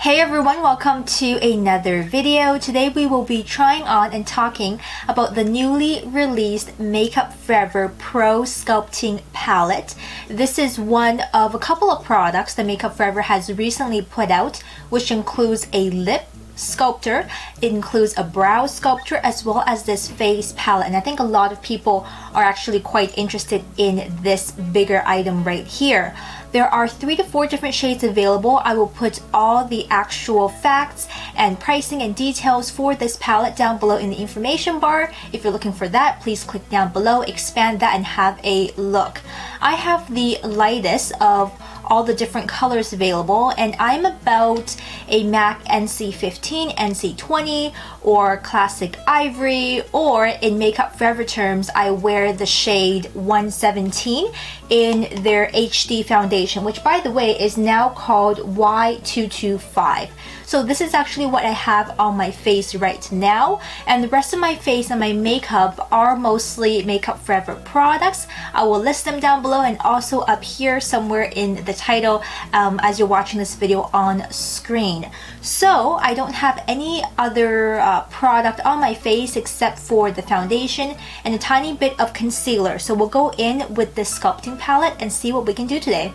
Hey everyone, welcome to another video. Today we will be trying on and talking about the newly released Makeup Forever Pro Sculpting Palette. This is one of a couple of products that Makeup Forever has recently put out, which includes a lip sculptor, it includes a brow sculptor, as well as this face palette. And I think a lot of people are actually quite interested in this bigger item right here. There are 3 to 4 different shades available. I will put all the actual facts and pricing and details for this palette down below in the information bar. If you're looking for that, please click down below, expand that, and have a look. I have the lightest of all the different colors available, and I'm about a MAC NC15, NC20, or Classic Ivory, or in Makeup Forever terms, I wear the shade 117 in their HD foundation, which by the way is now called Y225. So this is actually what I have on my face right now, and the rest of my face and my makeup are mostly Makeup Forever products. I will list them down below and also up here somewhere in the title as you're watching this video on screen. So I don't have any other product on my face except for the foundation and a tiny bit of concealer. So we'll go in with this sculpting palette and see what we can do today.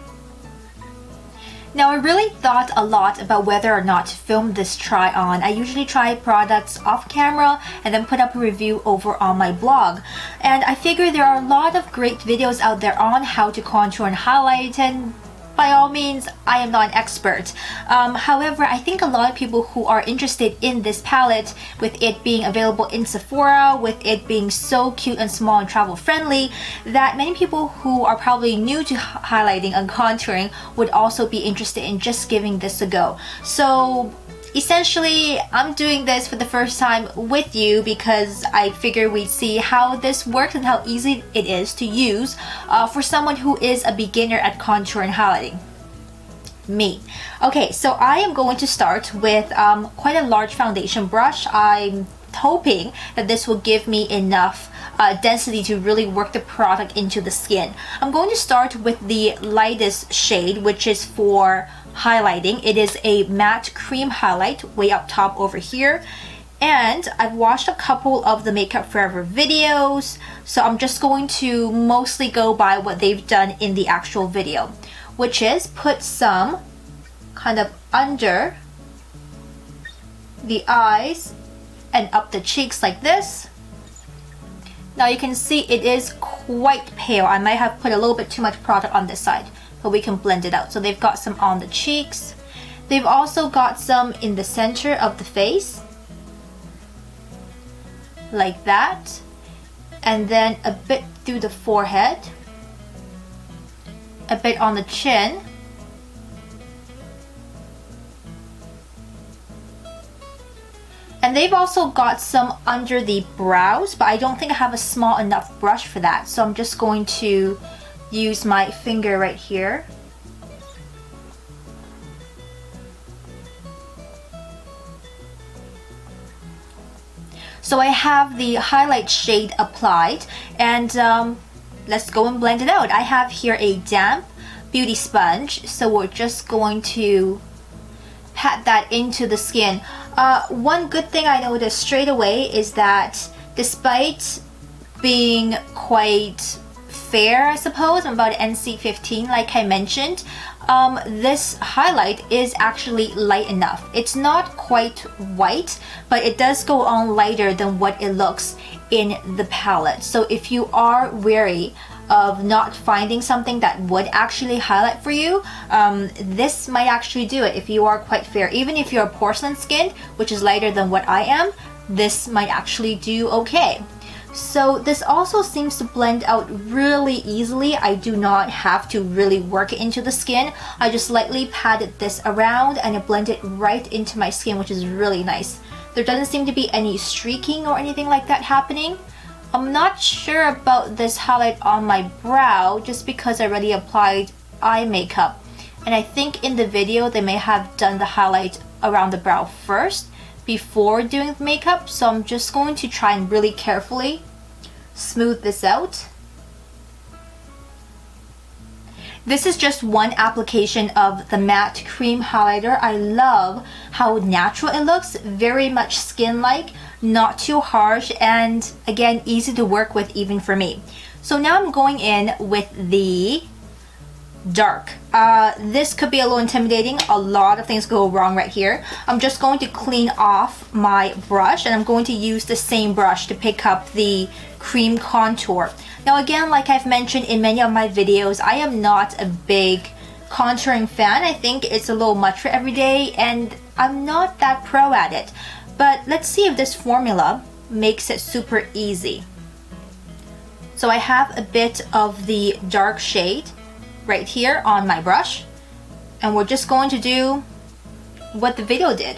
Now, I really thought a lot about whether or not to film this try on. I usually try products off camera and then put up a review over on my blog. And I figure there are a lot of great videos out there on how to contour and highlight, and by all means, I am not an expert. However, I think a lot of people who are interested in this palette, with it being available in Sephora, with it being so cute and small and travel friendly, that many people who are probably new to highlighting and contouring would also be interested in just giving this a go. So essentially, I'm doing this for the first time with you because I figure we'd see how this works and how easy it is to use for someone who is a beginner at contour and highlighting. Me. Okay, so I am going to start with quite a large foundation brush. I'm hoping that this will give me enough density to really work the product into the skin. I'm going to start with the lightest shade, which is for highlighting. It is a matte cream highlight way up top over here, and I've watched a couple of the Makeup Forever videos, so I'm just going to mostly go by what they've done in the actual video, which is put some kind of under the eyes and up the cheeks like this. Now you can see it is quite pale. I might have put a little bit too much product on this side, but we can blend it out. So they've got some on the cheeks. They've also got some in the center of the face, like that. And then a bit through the forehead, a bit on the chin, and they've also got some under the brows, but I don't think I have a small enough brush for that. So I'm just going to use my finger right here. So I have the highlight shade applied, and let's go and blend it out. I have here a damp beauty sponge, so we're just going to pat that into the skin. One good thing I noticed straight away is that despite being quite fair, I suppose, I'm about NC15 like I mentioned, this highlight is actually light enough. It's not quite white, but it does go on lighter than what it looks in the palette. So if you are wary of not finding something that would actually highlight for you, this might actually do it if you are quite fair. Even if you're porcelain skinned, which is lighter than what I am, this might actually do okay. So this also seems to blend out really easily. I do not have to really work it into the skin. I just lightly patted this around and it blended right into my skin, which is really nice. There doesn't seem to be any streaking or anything like that happening. I'm not sure about this highlight on my brow just because I already applied eye makeup. And I think in the video they may have done the highlight around the brow first before doing the makeup. So I'm just going to try and really carefully smooth this out. This is just one application of the matte cream highlighter. I love how natural it looks, very much skin-like, not too harsh, and again, easy to work with even for me. So now I'm going in with the dark. This could be a little intimidating. A lot of things go wrong right here. I'm just going to clean off my brush, and I'm going to use the same brush to pick up the cream contour. Now again, like I've mentioned in many of my videos, I am not a big contouring fan. I think it's a little much for every day, and I'm not that pro at it. But let's see if this formula makes it super easy. So I have a bit of the dark shade right here on my brush, and we're just going to do what the video did.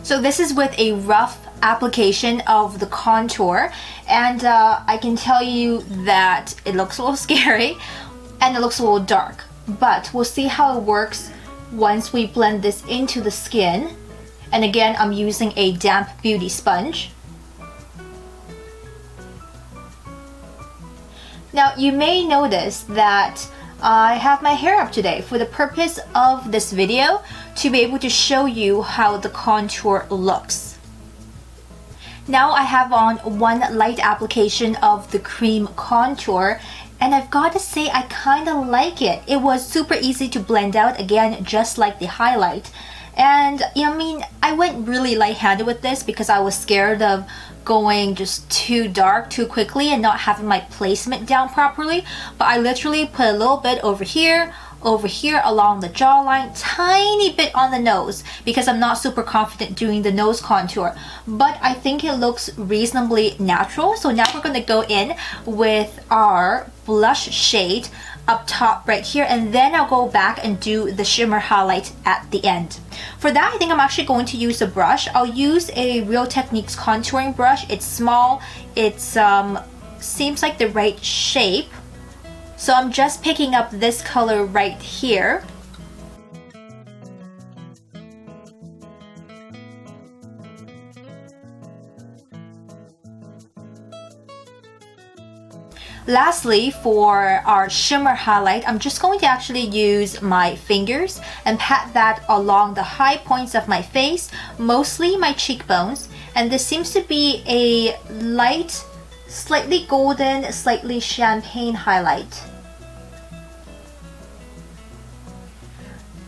So this is with a rough application of the contour, and I can tell you that it looks a little scary and it looks a little dark, but we'll see how it works once we blend this into the skin. And again, I'm using a damp beauty sponge. Now you may notice that I have my hair up today for the purpose of this video, to be able to show you how the contour looks. Now I have on one light application of the cream contour, and I've got to say I kind of like it. It was super easy to blend out, again, just like the highlight. And I mean, I went really light-handed with this because I was scared of going just too dark too quickly and not having my placement down properly. But I literally put a little bit over here along the jawline, tiny bit on the nose, because I'm not super confident doing the nose contour, but I think it looks reasonably natural. So now we're going to go in with our blush shade up top right here, and then I'll go back and do the shimmer highlight at the end. For that, I think I'm actually going to use a brush. I'll use a Real Techniques contouring brush. It's small, it's seems like the right shape. So I'm just picking up this color right here. Lastly, for our shimmer highlight, I'm just going to actually use my fingers and pat that along the high points of my face, mostly my cheekbones. And this seems to be a light, slightly golden, slightly champagne highlight.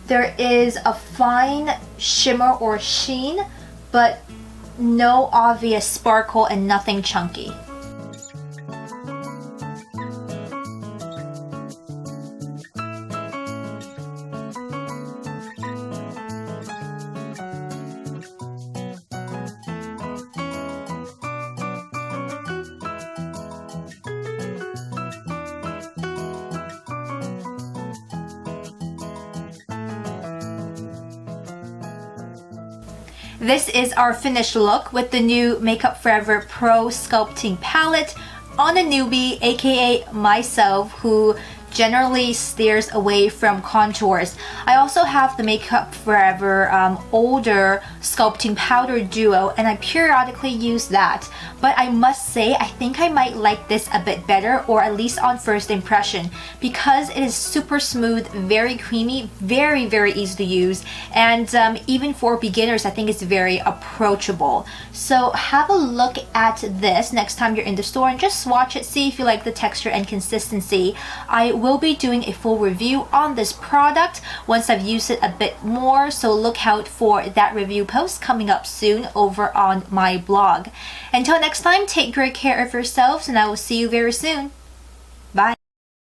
There is a fine shimmer or sheen, but no obvious sparkle and nothing chunky. This is our finished look with the new Makeup Forever Pro Sculpting Palette on a newbie, aka myself, who generally steers away from contours. I also have the Makeup Forever older sculpting powder duo, and I periodically use that. But I must say, I think I might like this a bit better, or at least on first impression, because it is super smooth, very creamy, very, very easy to use, and even for beginners, I think it's very approachable. So have a look at this next time you're in the store and just swatch it, see if you like the texture and consistency. I will be doing a full review on this product once I've used it a bit more, so look out for that review post coming up soon over on my blog. Until next time, take great care of yourselves, and I will see you very soon.